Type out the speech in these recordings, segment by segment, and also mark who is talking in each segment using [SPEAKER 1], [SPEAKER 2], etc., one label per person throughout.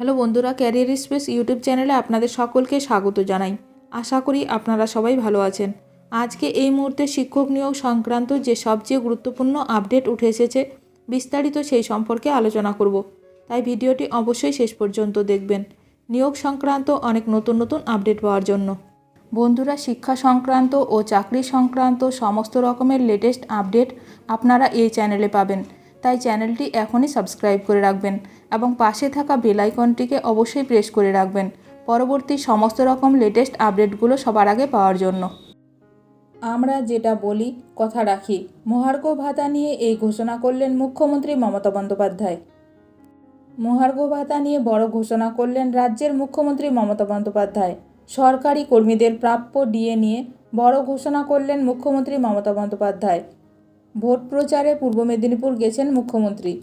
[SPEAKER 1] Hello বন্ধুরা, career space YouTube চ্যানেলে আপনাদের সকলকে স্বাগত জানাই। আশা করি আপনারা সবাই ভালো আছেন। আজকে এই মুহূর্তে শিক্ষক নিয়োগ সংক্রান্ত যে সবচেয়ে গুরুত্বপূর্ণ আপডেট উঠে এসেছে, বিস্তারিত সেই সম্পর্কে আলোচনা করব। তাই ভিডিওটি অবশ্যই শেষ পর্যন্ত দেখবেন নিয়োগ সংক্রান্ত অনেক নতুন নতুন আপডেট পাওয়ার জন্য। বন্ধুরা, শিক্ষা সংক্রান্ত ও চাকরি সংক্রান্ত সমস্ত রকমের লেটেস্ট আপডেট আপনারা এই চ্যানেলে পাবেন। তাই চ্যানেলটি এখনই সাবস্ক্রাইব করে রাখবেন এবং পাশে থাকা বেল আইকনটিকে অবশ্যই প্রেস করে রাখবেন পরবর্তী সমস্ত রকম লেটেস্ট আপডেটগুলো সবার আগে পাওয়ার জন্য। আমরা যেটা বলি কথা রাখি, মহার্ঘ ভাতা নিয়ে এই ঘোষণা করলেন মুখ্যমন্ত্রী মমতা বন্দ্যোপাধ্যায়। মহার্ঘ ভাতা নিয়ে বড় ঘোষণা করলেন রাজ্যের মুখ্যমন্ত্রী মমতা বন্দ্যোপাধ্যায়। সরকারি কর্মীদের প্রাপ্য ডিএ নিয়ে বড় ঘোষণা করলেন মুখ্যমন্ত্রী মমতা বন্দ্যোপাধ্যায়। ভোট প্রচারে পূর্ব মেদিনীপুর গেছেন মুখ্যমন্ত্রী।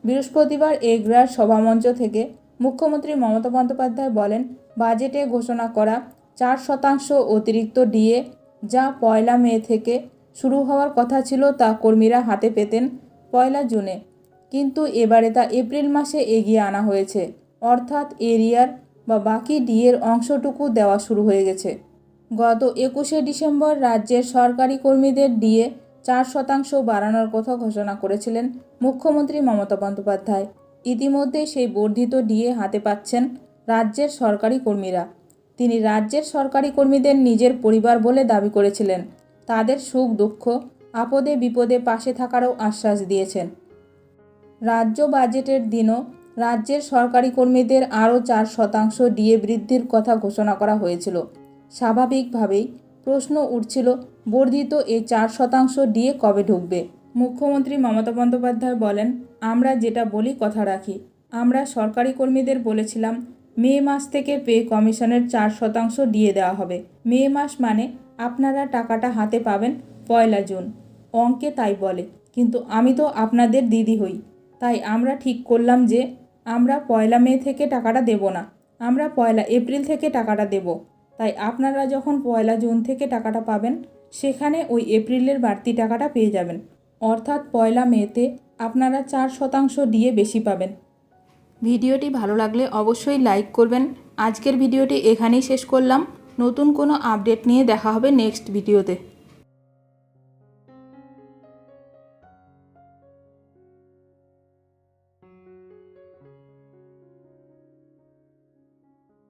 [SPEAKER 1] বৃহস্পতিবার এগরার সভামঞ্চ থেকে মুখ্যমন্ত্রী মমতা বন্দ্যোপাধ্যায় বলেন, বাজেটে ঘোষণা করা 4% অতিরিক্ত ডিএ যা 1 মে থেকে শুরু হওয়ার কথা ছিল তা কর্মীরা হাতে পেতেন 1 জুনে, কিন্তু এবারে তা এপ্রিল মাসে এগিয়ে আনা হয়েছে। অর্থাৎ এরিয়ার বা বাকি ডিএর অংশটুকু দেওয়া শুরু হয়ে গেছে। গত 21শে ডিসেম্বর রাজ্যের সরকারি কর্মীদের ডিএ 4% বাড়ানোর কথা ঘোষণা করেছিলেন মুখ্যমন্ত্রী মমতা বন্দ্যোপাধ্যায়। ইতিমধ্যে সেই বর্ধিত ডিএ হাতে পাচ্ছেন রাজ্যের সরকারি কর্মীরা। তিনি রাজ্যের সরকারি কর্মীদের নিজের পরিবার বলে দাবি করেছিলেন। তাদের সুখ দুঃখ আপদে বিপদে পাশে থাকারও আশ্বাস দিয়েছেন। রাজ্য বাজেটের দিনও রাজ্যের সরকারি কর্মীদের আরও 4% ডিএ বৃদ্ধির কথা ঘোষণা করা হয়েছিল। স্বাভাবিকভাবেই প্রশ্ন উঠছিল, বর্ধিত এই 4% ডিএ কবে ঢুকবে। মুখ্যমন্ত্রী মমতা বন্দ্যোপাধ্যায় বলেন, আমরা যেটা বলি কথা রাখি। আমরা সরকারি কর্মীদের বলেছিলাম মে মাস থেকে পে কমিশনের 4% ডিএ দেওয়া হবে। মে মাস মানে আপনারা টাকাটা হাতে পাবেন 1 জুন, অঙ্কে তাই বলে, কিন্তু আমি তো আপনাদের দিদি হই। তাই আমরা ঠিক করলাম যে আমরা 1 মে থেকে টাকাটা দেব না, আমরা 1 এপ্রিল থেকে টাকাটা দেব। তাই আপনারা যখন 1 জুন থেকে টাকাটা পাবেন, সেখানে ওই এপ্রিলের বাড়তি টাকাটা পেয়ে যাবেন। অর্থাৎ 1 মেতে আপনারা 4% ডিএ বেশি পাবেন। ভিডিওটি ভালো লাগলে অবশ্যই লাইক করবেন। আজকের ভিডিওটি এখানেই শেষ করলাম। নতুন কোনো আপডেট নিয়ে দেখা হবে নেক্সট ভিডিওতে।